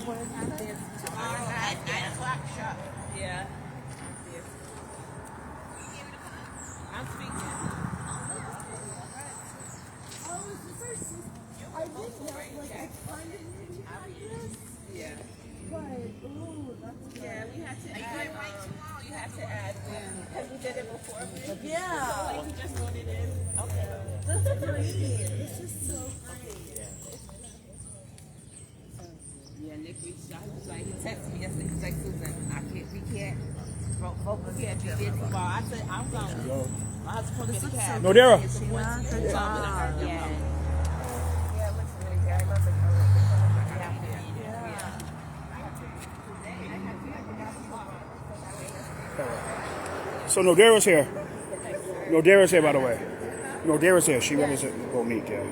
Tomorrow at 9 o'clock sharp. Yeah. I'm speaking. I did know, like, I kind of knew this. Yeah. But, ooh, that's Yeah, we had to add, you had to add because we did it before. yeah. We just wrote it in. Okay. This is great. This is so great. Yeah, Nick reached out. He was like, he texted me yesterday. He was like, Susan, we can't, both can't be there tomorrow. I said, I'm going. My husband told me to cab. No, Daryl. Good job. Yeah. Yeah, it looks really good. I love the color. So no Daryl's here. No Daryl's here, by the way. No Daryl's here. She ready to go meet. Yeah.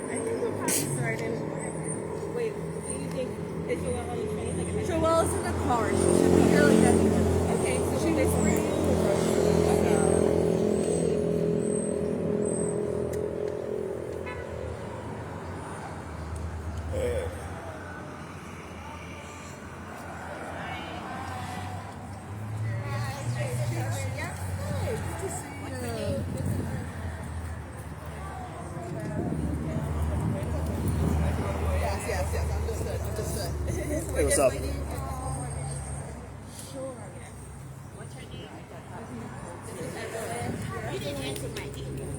Wait, do you think is Joelle on the train? Like, Joelle's in the car. She should be here like any minute. okay, so she lives for you. Hey, what's up? You didn't answer my email.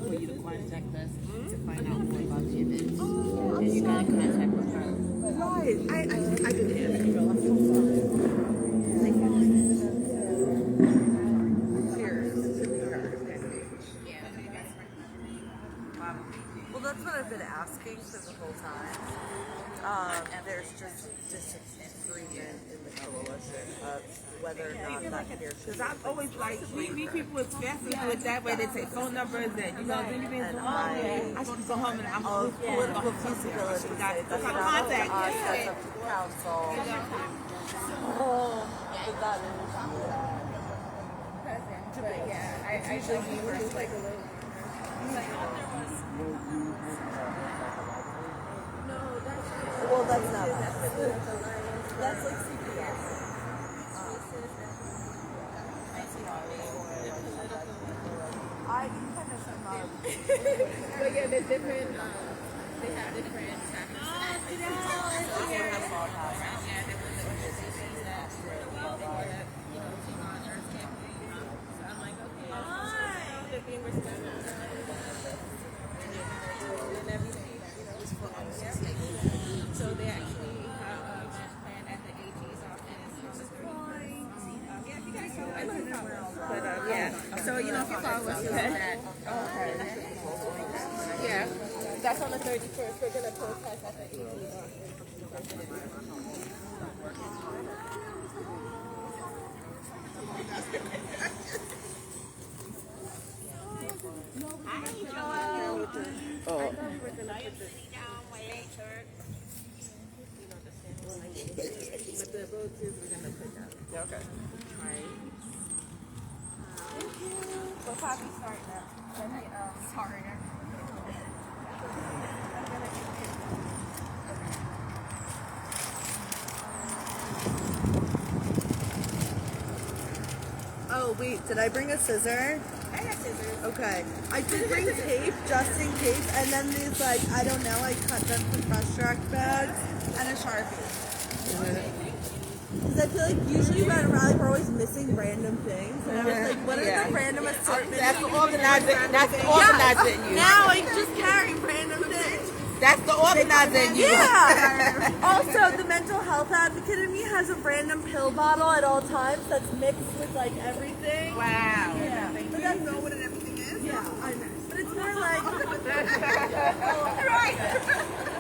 For you to contact us to find out more about the event. And you got in contact with her. Right. I didn't have it. I'm so sorry. Well, that's what I've been asking for the whole time. There's just disagreement in the coalition of whether or not that here should Because I've always like, we meet people as fast as do it that way. They take phone numbers and, you know, then you mean, I should go home and I'm of political feasibility. That's That's our not up to contact. us, that's up to council. Oh, but that is. But yeah, I usually meet with like a little. Well, that's not us. That's like CPS. I kind of am But yeah, they're different. They have different So they actually have a plan at the AG's office. Yeah, you guys know. I love how. But yeah, so you know if you follow us, that. Okay. Yeah, that's on the 31st. We're gonna protest at the AG's office. But the votes is we're gonna put that. Yeah, okay. Right. We'll probably start now. Let me, sorry. Oh, wait, did I bring a scissor? I got scissors. Okay. I did bring tape just in case, and then these, like, I don't know, I cut them to fresh track bags and a Sharpie. Because I feel like usually around a rally we're always missing random things. And I was like, what are the random assortments? That's the organizer. That's the organizer in you. Now I just carry random things. That's the organizer in you. Yeah. Also, the mental health advocate in me has a random pill bottle at all times that's mixed with like everything. Wow. Yeah. But that's know what everything is. Yeah, I know. But it's more like right.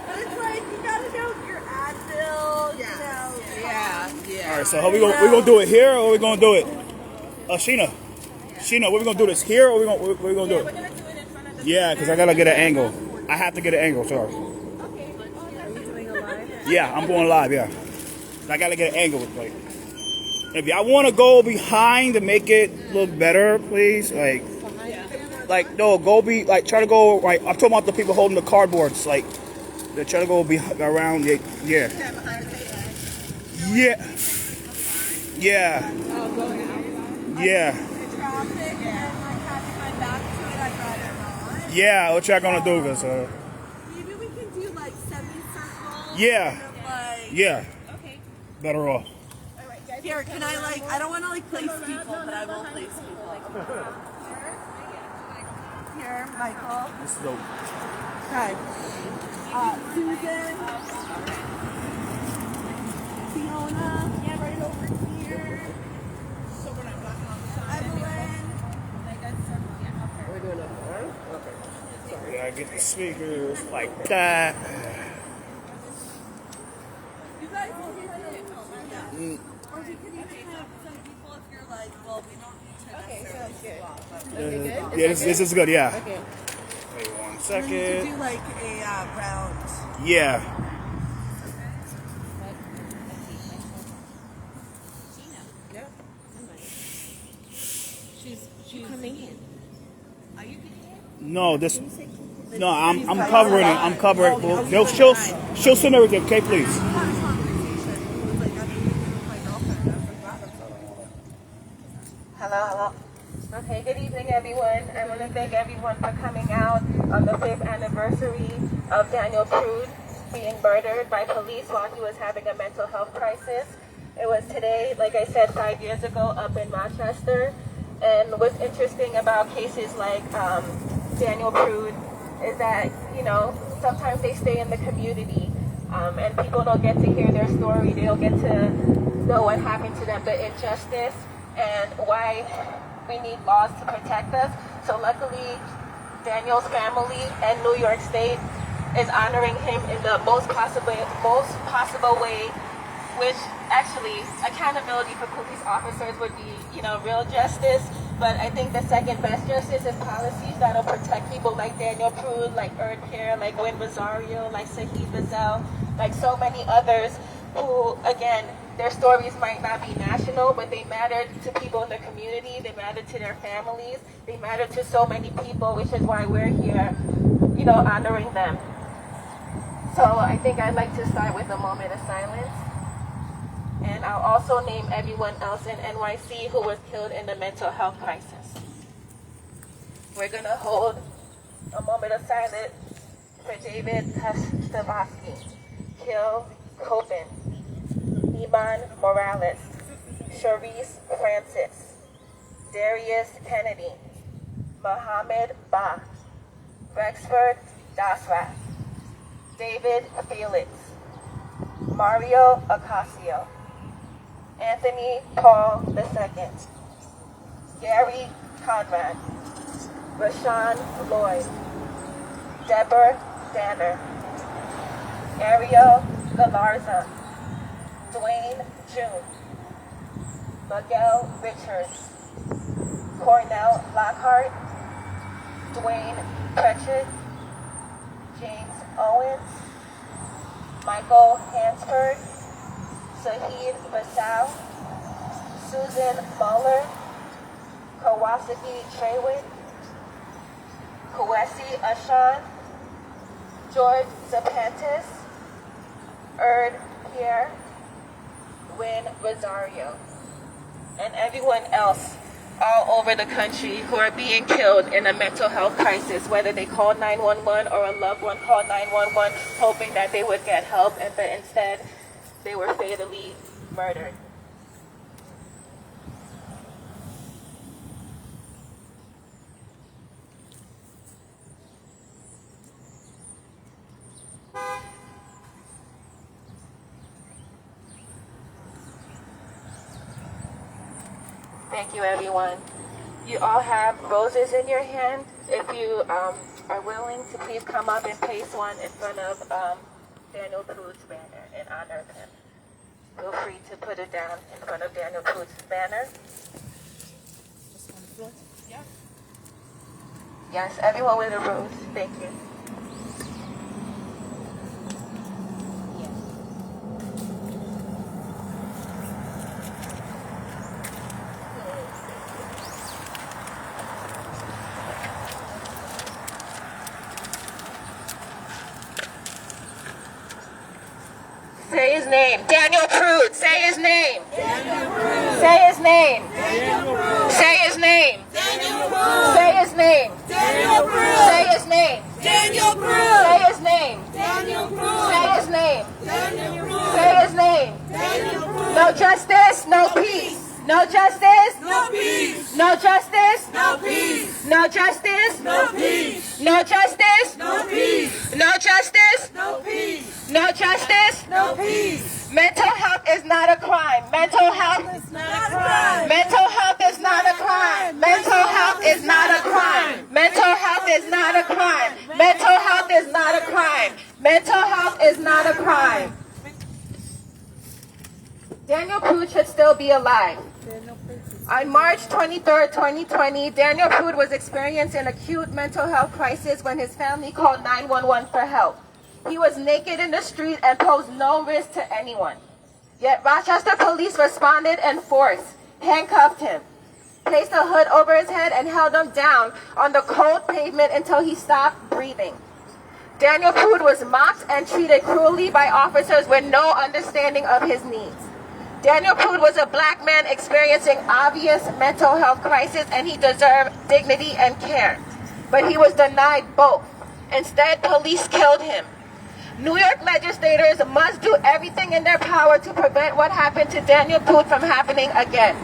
But it's like you gotta know your Advil. Yeah. You know. Yeah. All right. So how we gonna do it here or we gonna do it? Sheena, what we gonna do this here or we gonna do it? We're gonna do it in front of the. Yeah, because I gotta get an angle. I have to get an angle. Sorry. Okay. Are you doing a live? Yeah, I'm going live. Yeah, I gotta get an angle. Like, If y'all want to go behind to make it look better, please. Like no, try to go. Like I'm talking about the people holding the cardboards. Like they try to go around. Yeah, yeah, yeah, yeah. Yeah, what y'all gonna do? Cause maybe we can do like semicircles. yeah, Like, yeah. Okay. Better off. here, can I like? I don't want to like place people, but I will place people. Here, Michael. This is dope. Okay. Susan. Fiona. Yeah, right over here. So we're not blocking off the side. Evelyn. We're doing it. Okay. Yeah, get the speakers like that. You guys will do it. Or we could even have some people if you're like, well, we don't need to necessarily swap. But Yeah, this is good. Yeah. Okay. Wait 1 we need to second. do like a round. Yeah. She's coming in. Are you getting in? No, this. No, I'm covering it. I'm covering it. Well, she'll send everything. Okay, please. Hello. Okay, good evening, everyone. I want to thank everyone for coming out on the 5th anniversary of Daniel Prude being murdered by police while he was having a mental health crisis. It was today, like I said, 5 years ago up in Rochester. And what's interesting about cases like Daniel Prude is that, you know, sometimes they stay in the community and people don't get to hear their story. They don't get to know what happened to them, the injustice, and why we need laws to protect us. So luckily, Daniel's family and New York State is honoring him in the most possible way, which actually accountability for police officers would be, you know, real justice. But I think the second best justice is policies that'll protect people like Daniel Prude, like Erd Pierre, like Wynn Rosario, like Saheed Bazell, like so many others who, again, their stories might not be national, but they mattered to people in the community, they mattered to their families, they mattered to so many people, which is why we're here, you know, honoring them. So I think I'd like to start with a moment of silence. And I'll also name everyone else in NYC who was killed in the mental health crisis. We're going to hold a moment of silence for David Stavosky, Kil Copen, Iman Morales, Sharice Francis, Darius Kennedy, Mohammed Ba, Rexford Dasrat, David Felix, Mario Ocasio, Anthony Paul II, Gary Conrad, Rashawn Lloyd, Deborah Danner, Ariel Galarza, Dwayne June, Miguel Richards, Cornell Lockhart, Dwayne Pritchett, James Owens, Michael Hansford, Saheed Basau, Susan Muller, Kawasaki Traywick, Kwesi Ashan, George Zapantis, Erd Pierre, Wynn Rosario, and everyone else all over the country who are being killed in a mental health crisis, whether they call 911 or a loved one called 911 hoping that they would get help, but instead they were fatally murdered. Thank you, everyone. You all have roses in your hand. If you are willing to please come up and place one in front of Daniel Prude's banner in honor of him. Feel free to put it down in front of Daniel Prude's banner. Yeah. Yes, everyone with a rose. Thank you. name. Daniel Prude. Say his name. Say his name. Say his name. Say his name. Say his name. Say his name. Say his name. Say his name. No justice, no peace. No justice, no peace. No justice, no peace. No justice, no peace. No justice, no peace. No justice, no peace. No justice, no peace. Mental health is not a crime. Mental health is not a crime. Mental health is not a crime. Mental health is not a crime. Mental health is not a crime. Mental health is not a crime. Mental health is not a crime. Daniel Prude should still be alive. On March 23, 2020, Daniel Prude was experiencing an acute mental health crisis when his family called 911 for help. He was naked in the street and posed no risk to anyone. Yet Rochester police responded in force, handcuffed him, placed a hood over his head, and held him down on the cold pavement until he stopped breathing. Daniel Prude was mocked and treated cruelly by officers with no understanding of his needs. Daniel Prude was a black man experiencing obvious mental health crisis, and he deserved dignity and care. But he was denied both. Instead, police killed him. New York legislators must do everything in their power to prevent what happened to Daniel Prude from happening again.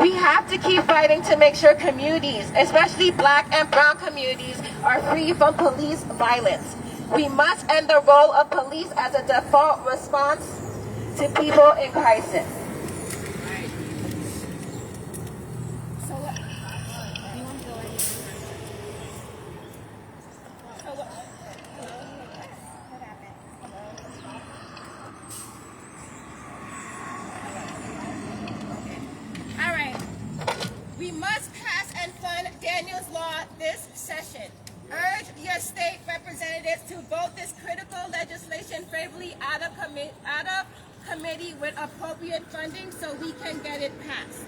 We have to keep fighting to make sure communities, especially black and brown communities, are free from police violence. We must end the role of police as a default response to people in crisis. We must pass and fund Daniel's Law this session. Urge your state representatives to vote this critical legislation favorably out of committee with appropriate funding so we can get it passed.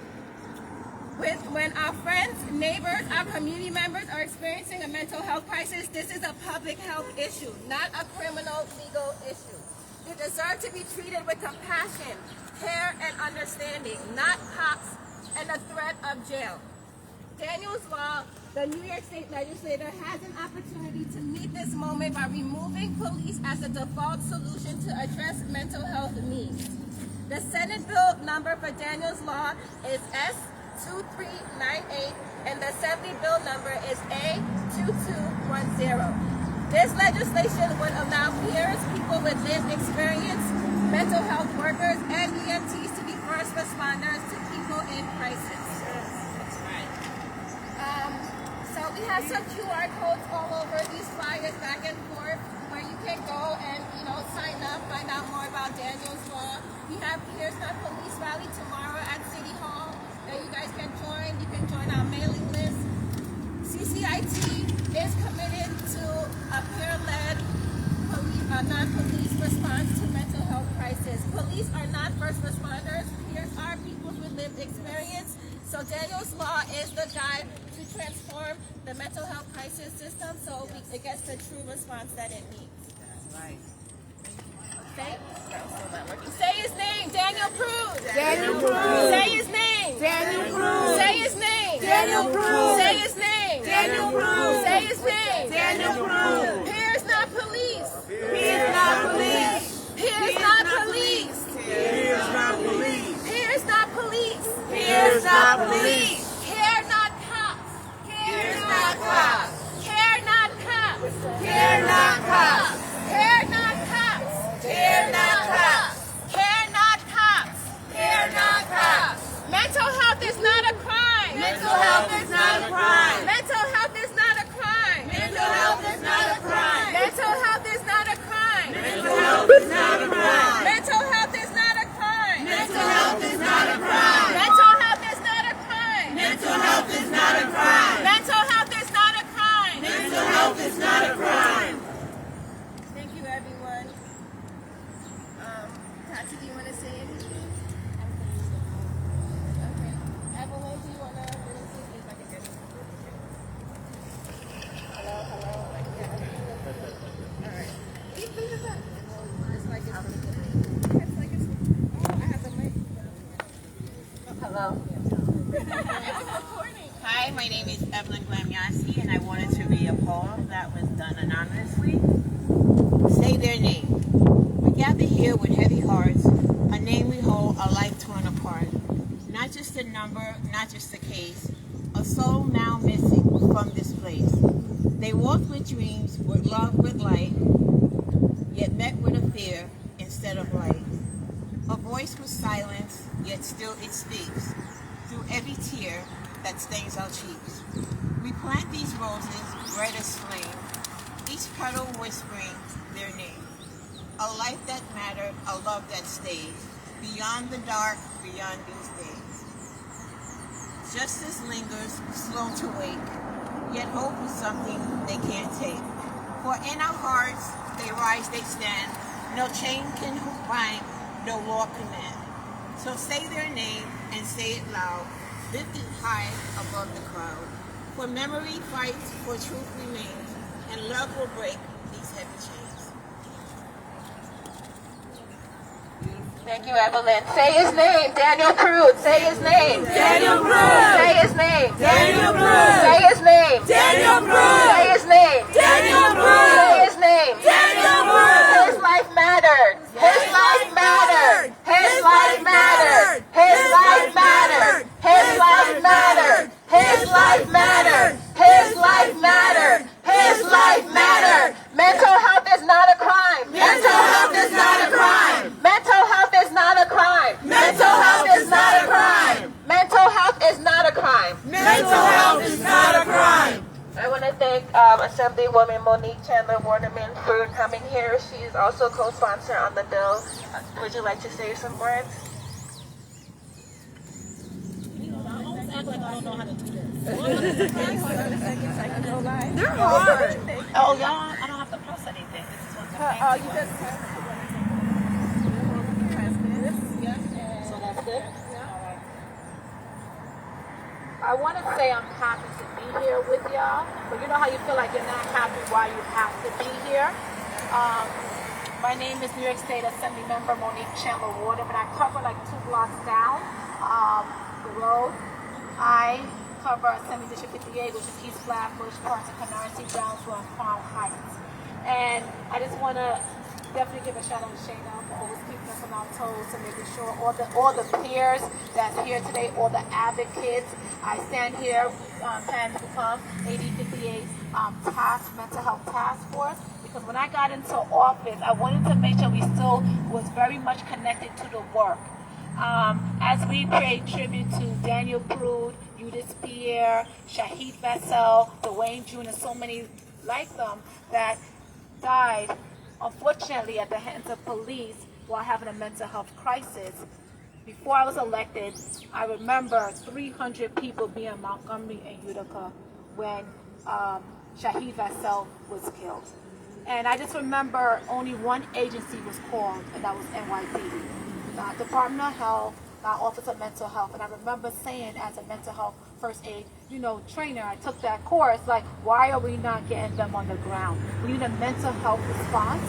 When our friends, neighbors, our community members are experiencing a mental health crisis, this is a public health issue, not a criminal legal issue. They deserve to be treated with compassion, care, and understanding, not cops and the threat of jail. Daniel's Law, the New York State legislature, has an opportunity to meet this moment by removing police as a default solution to address mental health needs. The Senate bill number for Daniel's Law is S2398, and the Assembly bill number is A2210. This legislation would allow peers, people with lived experience, mental health workers, and EMTs to be first responders to people in crisis. That's right. So we have some QR codes all over these flyers back and forth where you can go and sign up, find out more about Daniel's Law. We have Peers Not Police Rally tomorrow at City Hall that you guys can join. You can join our mailing list. CCIT is committed to a peer-led non-police response to mental health crisis. Police are not first responders. Peers are people with lived experience. So Daniel's Law is the guide to transform the mental health crisis system so it gets the true response that it needs. That's right. Say his name, Daniel Prude. Daniel Prude. Say his name. Daniel Prude. Say his name. Daniel Prude. Say his name. Daniel Prude. Say his name. Daniel Prude. Peers not police. Peers not police. Peers not police. Peers not police. Peers not police. Peers not police. Care not cops. Care not cops. Care not cops. Care not cops. Care not cops. Care not cops. Care not cops. Care not cops. Mental health is not a crime. Mental health is not a crime. Mental health is not a crime. Mental health is not a crime. Mental health is not a crime. Mental health is not a crime. Mental health is not a crime. Mental health is not a crime. Mental health is not a crime. Hi, my name is Evelyn Glamyasi, and I wanted to read a poem that was done anonymously. Say their name. We gather here with heavy hearts, a name we hold, a life torn apart. Not just a number, not just a case, a soul now missing from this place. They walked with dreams, with love, with light, yet met with a fear instead of light. A voice was silence, yet still it speaks, through every tear that stains our cheeks. We plant these roses, red as flame, each petal whispering their name. A life that mattered, a love that stays, beyond the dark, beyond these days. Justice lingers, slow to wake, yet hope is something they can't take. For in our hearts, they rise, they stand, no chain can bind, no law command. So say their name and say it loud, lifted high above the crowd. For memory fights, for truth remains, and love will break these heavy chains. Thank you, Evelyn. Say his name, Daniel Prude. Say his name, Daniel Prude. Say his name, Daniel Prude. Say his name, Daniel Prude. Say his name, Daniel Prude. Say his name, Daniel Prude. His life mattered. His life mattered. His life mattered. His life mattered. His life mattered. His life mattered. His life mattered. His life mattered. Mental health is not a crime. Mental health is not a crime. Mental health is not a crime. Mental health is not a crime. Mental health is not a crime. Mental health is not a crime. I want to thank Assemblywoman Monique Chandler Waterman for coming here. She is also co-sponsor on the bill. Would you like to say some words? They're hard. Oh, y'all, I don't have to press anything. This is what's happening. You just So that's good? I want to say I'm happy to be here with y'all, but you know how you feel like you're not happy while you have to be here? My name is New York State Assembly Member Monique Chandler Water, but I cover like 2 blocks down the road. I cover Assembly District 58, which is East Flatbush, parts of Canarsie, Brownsville, and Crown Heights. And I just want to definitely give a shout out to Shayna for always keeping us on our toes and making sure all the peers that's here today, all the advocates. I stand here planning to become 8058 mental health task force, because when I got into office, I wanted to make sure we still was very much connected to the work. As we pay tribute to Daniel Prude, Judith Pierre, Shahid Vassell, Dwayne Jr., and so many like them that died, unfortunately, at the hands of police while having a mental health crisis. Before I was elected, I remember 300 people being in Montgomery and Utica when Shahid Vassell was killed. And I just remember only one agency was called, and that was NYPD. Not Department of Health, not Office of Mental Health. And I remember saying, as a mental health first aid, trainer, I took that course, like, why are we not getting them on the ground? We need a mental health response,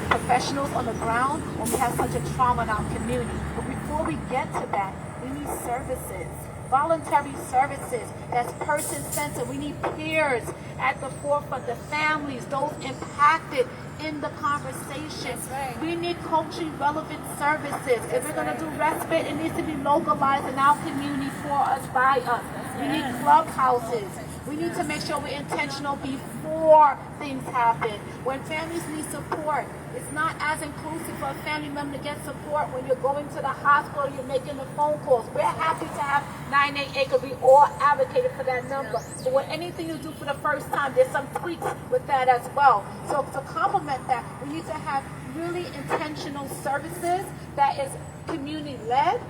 professionals on the ground when we have such a trauma in our community. But before we get to that, we need services, voluntary services that's person-centered. We need peers at the forefront, the families, those impacted in the conversation. Right. We need culturally relevant services. If we're going to do respite, it needs to be localized in our community for us, by us. We need clubhouses. We need to make sure we're intentional before things happen. When families need support, it's not as inclusive for a family member to get support when you're going to the hospital, you're making the phone calls. We're happy to have 988 because we all advocated for that number. But when anything you do for the first time, there's some tweaks with that as well. So to complement that, we need to have really intentional services that is community-led,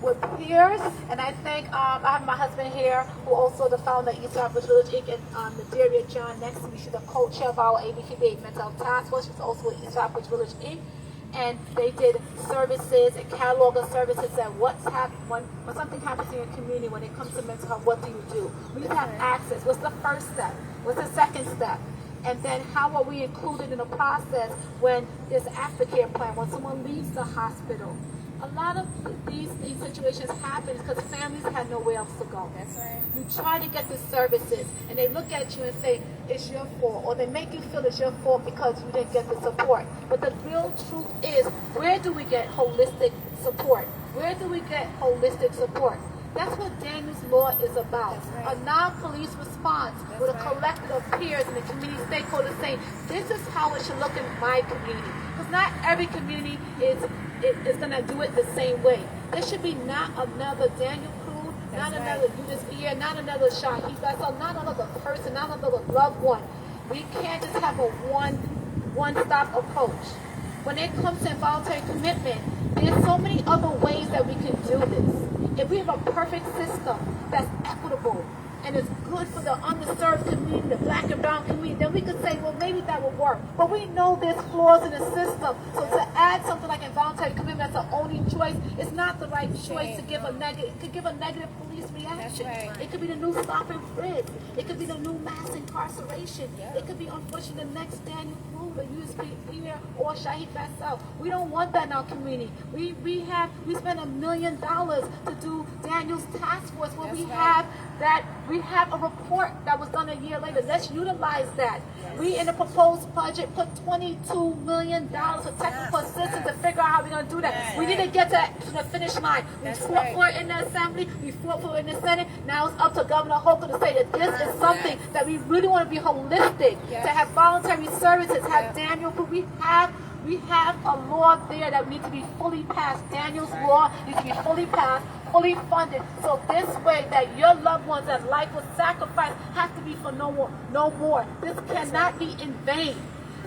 with peers. And I think I have my husband here, who also the founder of East Flatbush Village Inc. and Nadaria John next to me. She's the co-chair of our ABQB Mental Health Task Force. She's also with East Flatbush Village Inc. And they did services, a catalog of services that what's happening when something happens in your community when it comes to mental health. What do? We have access. What's the first step? What's the second step? And then how are we included in the process when there's an aftercare plan, when someone leaves the hospital? A lot of these situations happen because families have nowhere else to go. That's right. You try to get the services, and they look at you and say, it's your fault, or they make you feel it's your fault because you didn't get the support. But the real truth is, where do we get holistic support? Where do we get holistic support? That's what Daniel's Law is about. Right. A non-police response with a collective of peers and the community stakeholders saying, this is how it should look in my community. Because not every community is going to do it the same way. There should be not another Daniel Prude, not another Eunice Ear, not another Shahi Vessel, not another person, not another loved one. We can't just have a one-stop approach. When it comes to involuntary commitment, there's so many other ways that we can do this. If we have a perfect system that's equitable and is good for the underserved community, the black and brown community, then we could say, well, maybe that would work. But we know there's flaws in the system. So to add something like involuntary commitment as the only choice, it's not the right choice to give a negative. It could give a negative police reaction. Right. It could be the new stop and frisk. It could be the new mass incarceration. It could be, unfortunately, the next Daniel Prude or USB here or Shahi Faisal. We don't want that in our community. We spend $1 million to do Daniel's task force where we have a report that was done a year later. Let's utilize that. We in the proposed budget put $22 million for technical assistance to figure out how we're going to do that. We need to get to the finish line. We fought for it in the Assembly. We fought for it in the Senate. Now it's up to Governor Hochul to say that this is something that we really want to be holistic, to have voluntary services, have Daniel, but we have a law there that needs to be fully passed. Daniel's Law needs to be fully passed, fully funded. So this way that your loved ones that life was sacrificed has to be for no more. This cannot be in vain.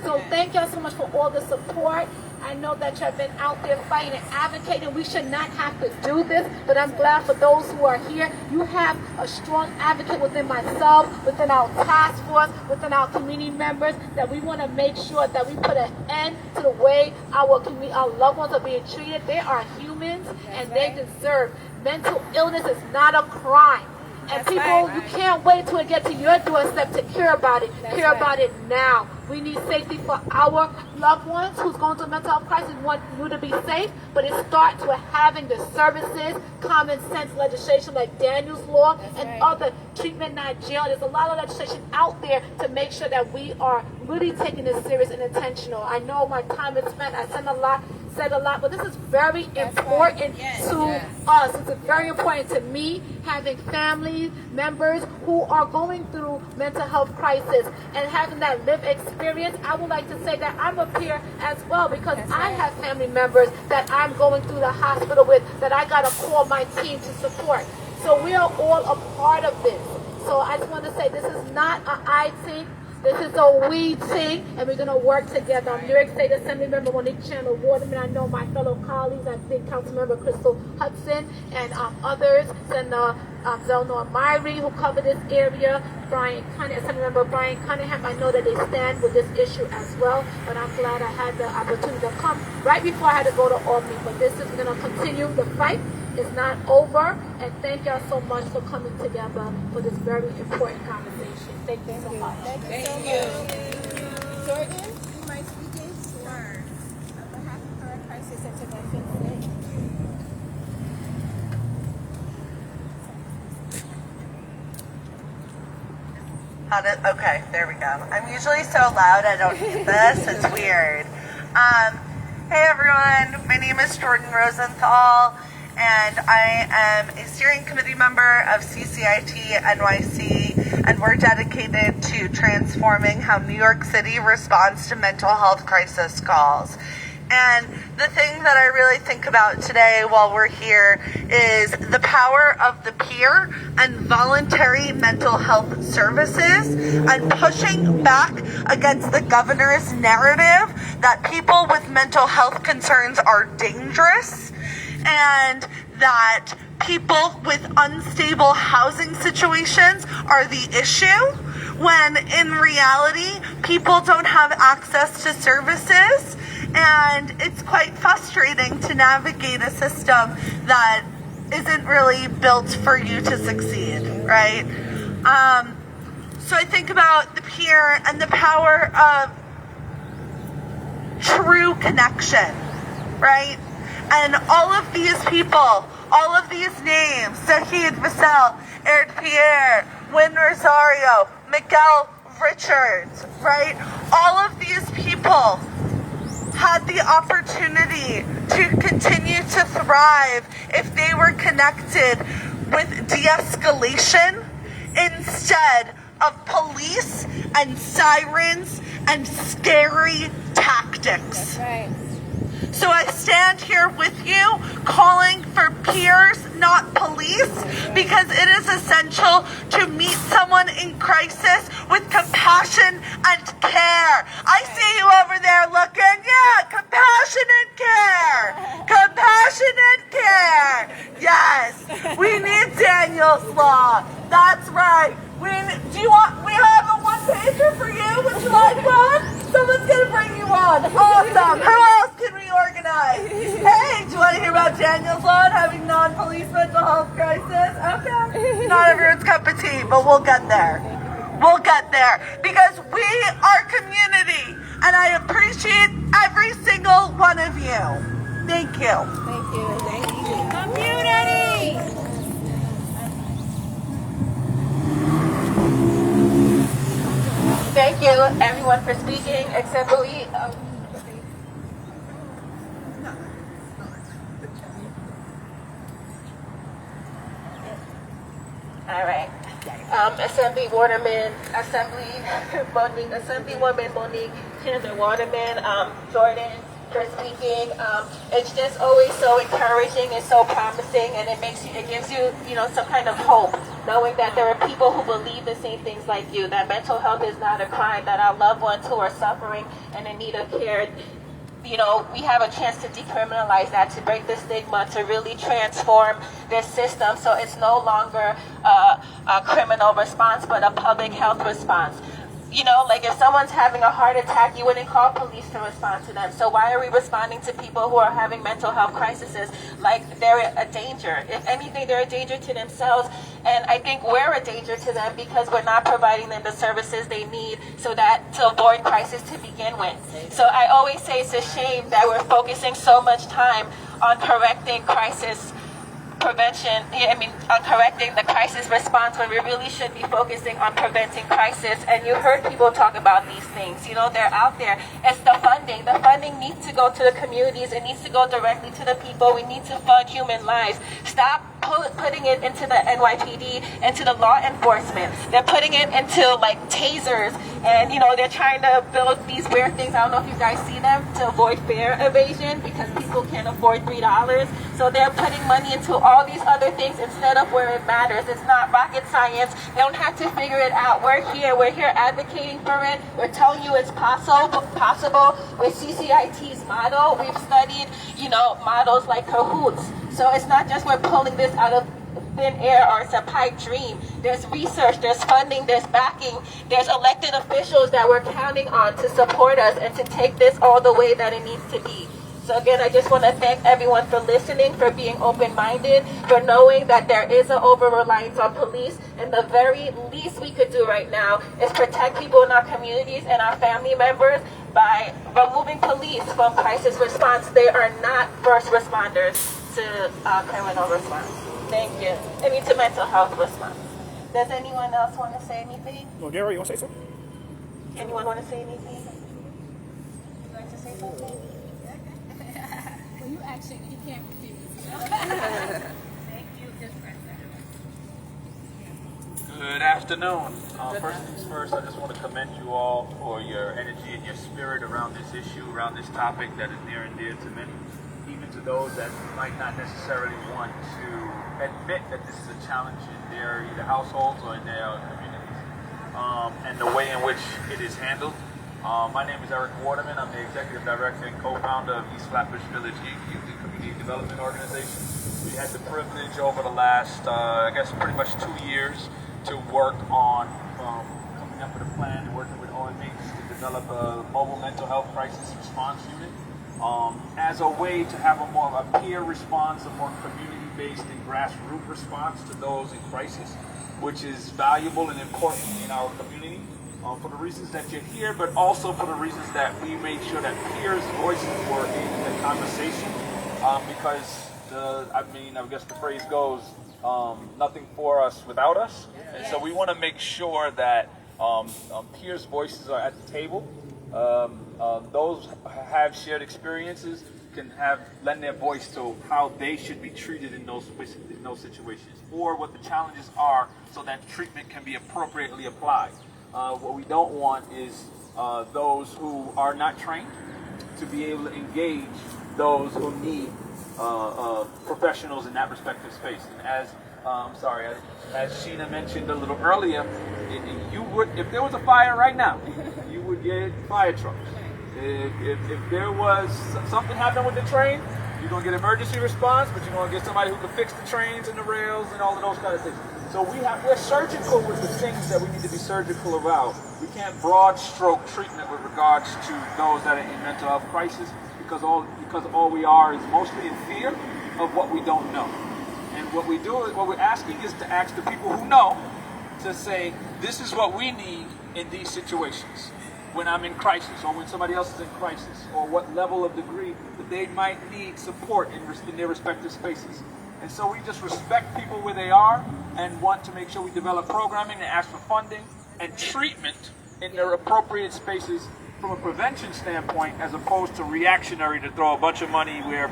So thank y'all so much for all the support. I know that you have been out there fighting and advocating. We should not have to do this, but I'm glad for those who are here. You have a strong advocate within myself, within our task force, within our community members, that we want to make sure that we put an end to the way our loved ones are being treated. They are humans, and they deserve. Mental illness is not a crime. And people, you can't wait till it gets to your doorstep to care about it. Care about it now. We need safety for our loved ones who's going through a mental health crisis. We want you to be safe, but it starts with having the services, common sense legislation like Daniel's Law and other treatment not jail. There's a lot of legislation out there to make sure that we are really taking this serious and intentional. I know my time is spent. I said a lot, but this is very important to us. It's very important to me, having family members who are going through mental health crisis and having that lived experience. I would like to say that I'm a peer as well, because I have family members that I'm going through the hospital with, that I got to call my team to support. So we are all a part of this. So I just want to say this is not an I thing. This is a we thing, and we're going to work together. I'm New York State Assembly Member Monique Chandler Waterman. I know my fellow colleagues. I think Councilmember Crystal Hudson and others, and Zelnor Myrie, who cover this area, Assemblymember Brian Cunningham. I know that they stand with this issue as well, but I'm glad I had the opportunity to come right before I had to go to Albany. But this is going to continue. The fight is not over, and thank y'all so much for coming together for this very important conversation. Thank you so much. Thank you. Jordan, you might speak in for on behalf of our crisis intervention today. Okay, there we go. I'm usually so loud I don't need this. It's weird. Hey everyone, my name is Jordan Rosenthal, and I am a steering committee member of CCIT NYC, and we're dedicated to transforming how New York City responds to mental health crisis calls. And the thing that I really think about today while we're here is the power of the peer and voluntary mental health services, and pushing back against the governor's narrative that people with mental health concerns are dangerous, and that people with unstable housing situations are the issue, when in reality people don't have access to services. And it's quite frustrating to navigate a system that isn't really built for you to succeed, right? So I think about the peer and the power of true connection, right? And all of these people, all of these names, Zahid Vassell, Eric Pierre, Wynn Rosario, Miguel Richards, right? All of these people had the opportunity to continue to thrive if they were connected with de-escalation instead of police and sirens and scary tactics. That's right. So I stand here with you calling for peers, not police, because it is essential to meet someone in crisis with compassion and care. I see you over there looking, yeah, compassion and care. Compassion and care. Yes, we need Daniel's Law. That's right. We have a one-pager for you. Would you like one? Someone's going to bring you one. Awesome. Who else can we organize? Hey, do you want to hear about Daniel's Law and having non-police mental health crisis? Okay. Not everyone's cup of tea, but we'll get there. We'll get there. Because we are community, and I appreciate every single one of you. Thank you. Thank you. Thank you. Community! Thank you, everyone, for speaking, except for we. All right. Assemblywoman Monique Chandler Waterman, Jordan, for speaking. It's just always so encouraging and so promising, and it gives you, some kind of hope, knowing that there are people who believe the same things like you, that mental health is not a crime, that our loved ones who are suffering and in need of care, we have a chance to decriminalize that, to break the stigma, to really transform this system so it's no longer a criminal response, but a public health response. Like if someone's having a heart attack, you wouldn't call police to respond to them. So why are we responding to people who are having mental health crises like they're a danger? If anything, they're a danger to themselves. And I think we're a danger to them because we're not providing them the services they need to avoid crisis to begin with. So I always say it's a shame that we're focusing so much time on correcting crisis prevention, on correcting the crisis response when we really should be focusing on preventing crisis. And you heard people talk about these things, they're out there. It's the funding. The funding needs to go to the communities. It needs to go directly to the people. We need to fund human lives. Stop putting it into the NYPD, into the law enforcement. They're putting it into like tasers, and they're trying to build these weird things. I don't know if you guys see them, to avoid fare evasion because people can't afford $3. So they're putting money into all these other things instead of where it matters. It's not rocket science. They don't have to figure it out. We're here advocating for it. We're telling you it's possible with CCIT's model. We've studied, models like Cahoots. So it's not just we're pulling this out of thin air or it's a pipe dream. There's research, there's funding, there's backing, there's elected officials that we're counting on to support us and to take this all the way that it needs to be. So again, I just want to thank everyone for listening, for being open-minded, for knowing that there is an over-reliance on police, and the very least we could do right now is protect people in our communities and our family members by removing police from crisis response. They are not first responders to criminal response. Thank you. To mental health response. Does anyone else want to say anything? No, Gary, you want to say something? Anyone want to say anything? Would you like to say something? Well, you actually, you can't refuse. Thank you. Just press that. Good afternoon. First things first, I just want to commend you all for your energy and your spirit around this issue, around this topic that is near and dear to many, even to those that might not necessarily want to admit that this is a challenge in their either households or in their communities, and the way in which it is handled. My name is Eric Waterman. I'm the Executive Director and co-founder of East Flatbush Village Youth and Community Development Organization. We had the privilege over the last, pretty much 2 years to work on coming up with a plan and working with OMH to develop a mobile mental health crisis response unit as a way to have a more of a peer response, a more community-based and grassroots response to those in crisis, which is valuable and important in our community. For the reasons that you're here, but also for the reasons that we make sure that peers' voices were in the conversation because I guess the phrase goes, nothing for us without us. And so we want to make sure that peers' voices are at the table. Those who have shared experiences can lend their voice to how they should be treated in those situations, or what the challenges are, so that treatment can be appropriately applied. What we don't want is those who are not trained to be able to engage those who need professionals in that respective space. And as Sheena mentioned a little earlier, if there was a fire right now, you would get fire trucks. If there was something happening with the train, you're going to get emergency response, but you're going to get somebody who can fix the trains and the rails and all of those kind of things. So we're surgical with the things that we need to be surgical about. We can't broad stroke treatment with regards to those that are in mental health crisis, because all we are is mostly in fear of what we don't know. And what we're asking is to ask the people who know to say, this is what we need in these situations. When I'm in crisis, or when somebody else is in crisis, or what level of degree that they might need support in their respective spaces. And so we just respect people where they are and want to make sure we develop programming and ask for funding and treatment in their appropriate spaces from a prevention standpoint, as opposed to reactionary to throw a bunch of money where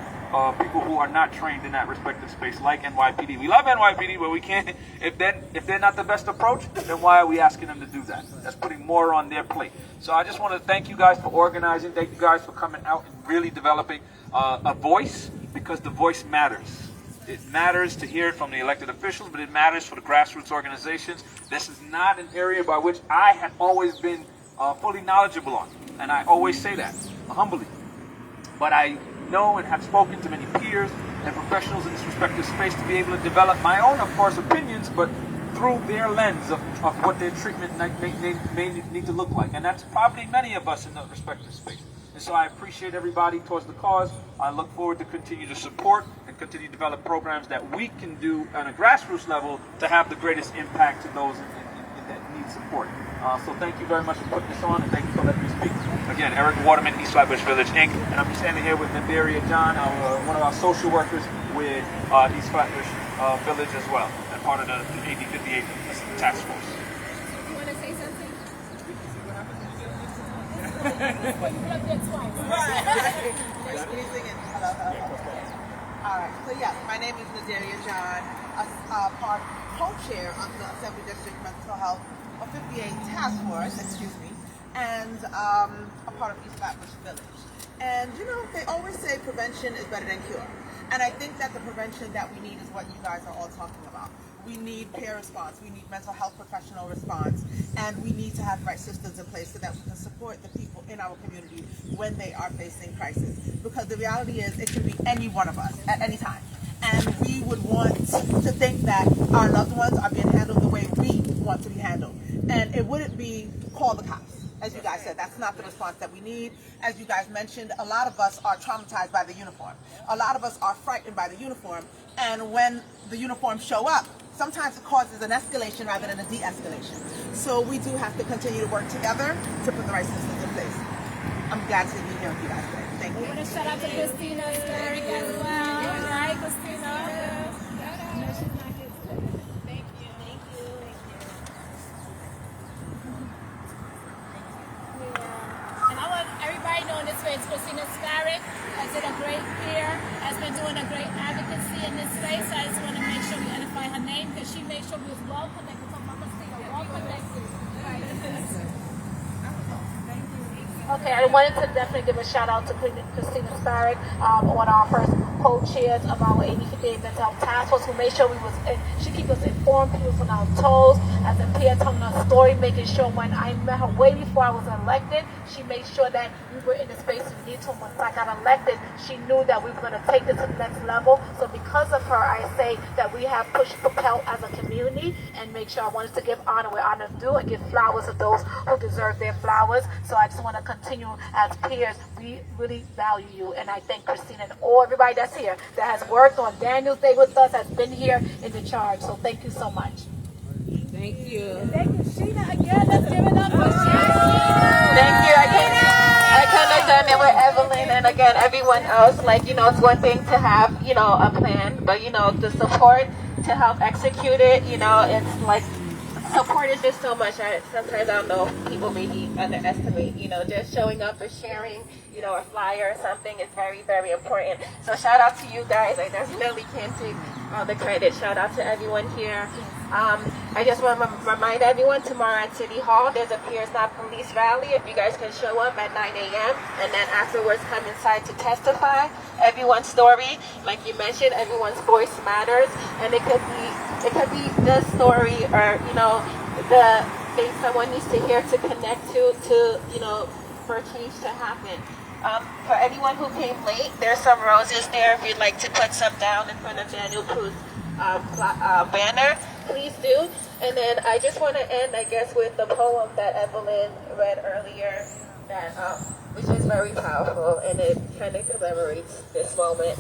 people who are not trained in that respective space, like NYPD. We love NYPD, but we can't. If they're not the best approach, then why are we asking them to do that? That's putting more on their plate. So I just want to thank you guys for organizing. Thank you guys for coming out and really developing a voice, because the voice matters. It matters to hear it from the elected officials, but it matters for the grassroots organizations. This is not an area by which I have always been fully knowledgeable on, and I always say that humbly. But I know and have spoken to many peers and professionals in this respective space to be able to develop my own, of course, opinions, but through their lens of what their treatment may need to look like. And that's probably many of us in the respective space. And so I appreciate everybody towards the cause. I look forward to continue to support and continue to develop programs that we can do on a grassroots level to have the greatest impact to those that need support. So thank you very much for putting this on, and thank you for letting me speak. Again, Eric Waterman, East Flatbush Village, Inc. And I'm standing here with Naderia John, one of our social workers with East Flatbush Village as well, and part of the AB 58 task force. You want to say something? Alright, so yes, my name is Naderia John, co-chair of the Assembly District Mental Health 58 Task Force, and a part of East Flatbush Village. And you know, they always say prevention is better than cure. And I think that the prevention that we need is what you guys are all talking about. We need peer response, we need mental health professional response, and we need to have the right systems in place so that we can support the people in our community when they are facing crisis. Because the reality is, it can be any one of us at any time. And we would want to think that our loved ones are being handled the way we want to be handled. And it wouldn't be call the cops. As you guys said, that's not the response that we need. As you guys mentioned, a lot of us are traumatized by the uniform. A lot of us are frightened by the uniform. And when the uniforms show up, sometimes it causes an escalation rather than a de-escalation. So we do have to continue to work together to put the right systems in place. I'm glad to be here with you guys today. Thank you. We want to shout out to Christina Derrick as well. All right, Christina. It's Christina Sparrow has did a great peer, has been doing a great advocacy in this space. I just want to make sure we identify her name because she made sure we was well connected. So Christina, well connected. Okay, I wanted to definitely give a shout out to Christina Sparrow, one of our first co-chairs of our 8058 Mental Health Task Force, who made sure she keep us informed, keep us on our toes, as a peer telling our story, making sure when I met her way before I was elected, she made sure that we were in the space we need to. Once I got elected, she knew that we were going to take this to the next level. So because of her, I say that we have pushed Propel as a community and make sure I wanted to give honor where honor is due and give flowers to those who deserve their flowers. So I just want to continue as peers. We really value you, and I thank Christina and everybody that's here that has worked on Daniel's Day with us, has been here in the charge. So thank you so much. Thank you. Thank you, Sheena, again. Let's give it up for Sheena. Thank you. I couldn't have done it with Evelyn and then again, everyone else, like, you know, it's one thing to have, you know, a plan, but, you know, the support to help execute it, you know, it's like, support is just so much. Sometimes I don't know, people maybe underestimate, you know, just showing up or sharing, you know, a flyer or something is very, very important. So shout out to you guys. I definitely can't take all the credit. Shout out to everyone here. I just want to remind everyone, tomorrow at City Hall, there's a Peers Not Police rally. If you guys can show up at 9 a.m. and then afterwards come inside to testify. Everyone's story, like you mentioned, everyone's voice matters, and it could be the story or, you know, the thing someone needs to hear to connect to, you know, for change to happen. For anyone who came late, there's some roses there if you'd like to put some down in front of Daniel Prude's banner, please do. And then I just want to end, I guess, with the poem that Evelyn read earlier, that which is very powerful, and it kind of commemorates this moment.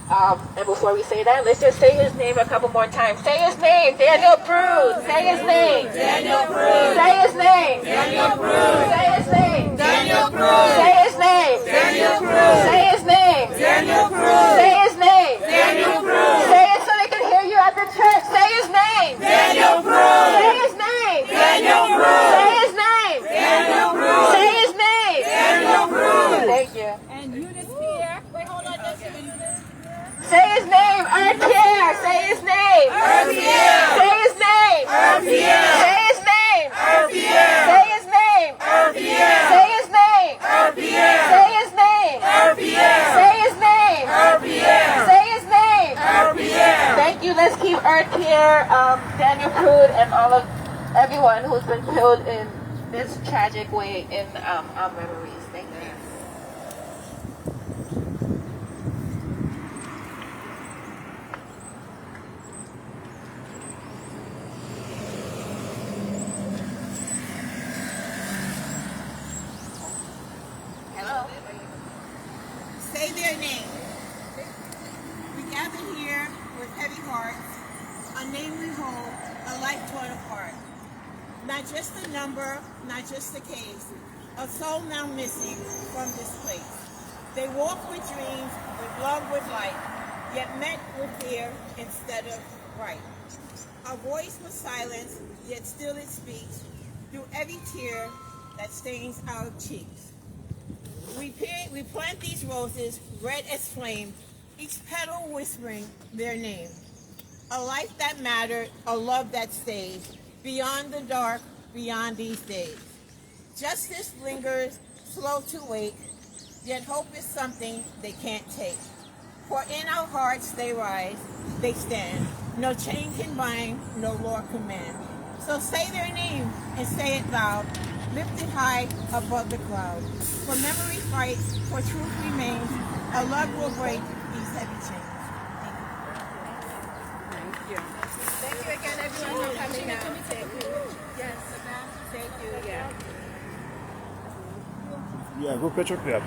And before we say that, let's just say his name a couple more times. Say his name, Daniel Prude. Say his name, Daniel Prude. Say his name, Daniel Prude. Say his name, Daniel Prude. Say his name, Daniel Prude. Say his name, Daniel Prude. Say his name, Daniel Prude. Say it so they can hear you at the church. Say his name, Daniel Prude. Say his name, Daniel Prude. Say his name, Daniel Prude. Say his name, Daniel Prude. Thank you. And Eunice Pierre. Wait, hold on. That's Eunice. Say his name, Pierre. Say his name, Pierre. Say his name, Pierre. Say his name, Pierre. Say his name, Pierre. Say his name, Pierre. Say his name, Pierre. Say his name, Pierre. Say his name, Pierre. Thank you. Let's keep Pierre, Daniel Prude, and all of everyone who's been killed in this tragic way in our memories. Thank you. Say their name. We gather here with heavy hearts, a name we hold, a life torn apart. Not just a number, not just a case, a soul now missing from this place. They walk with dreams, with love, with light, yet met with fear instead of right. Our voice was silenced, yet still it speaks through every tear that stains our cheeks. We plant these roses, red as flame, each petal whispering their name. A life that mattered, a love that stayed, beyond the dark, beyond these days. Justice lingers, slow to wake, yet hope is something they can't take. For in our hearts they rise, they stand. No chain can bind, no law command. So say their name and say it loud, lifted high above the cloud. For memory fights, for truth remains, a love will break these heavy chains. Thank you. Thank you again, everyone, for coming out. Thank you. Yes. Thank you. Yeah. Yeah, group picture? Yeah.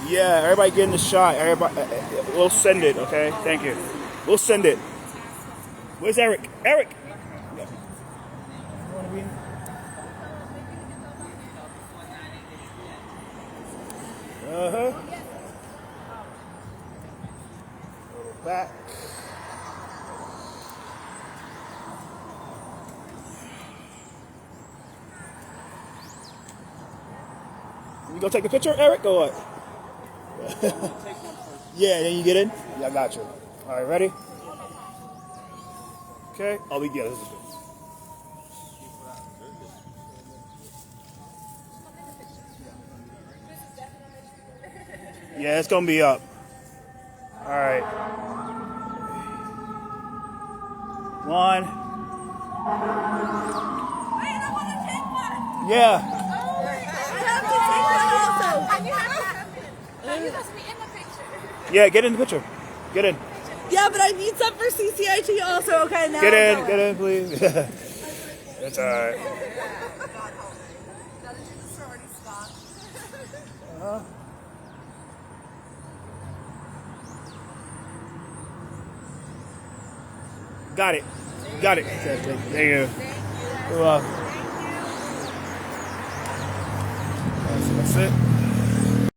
Yeah, everybody get in the shot. Everybody, we'll send it, okay? Thank you. We'll send it. Where's Eric? Eric! Uh-huh. Back. You gonna take the picture, Eric, or what? Yeah, then you get in? Yeah, I got you. All right, ready? Okay. Oh, we get it. This is good. Yeah, it's gonna be up. All right. One. Yeah. Yeah, get in the picture. Get in. Yeah, but I need some for CCIT also. Okay, now. Get in, please. That's all right. Got it. Got it. There you go. You're welcome. That's it.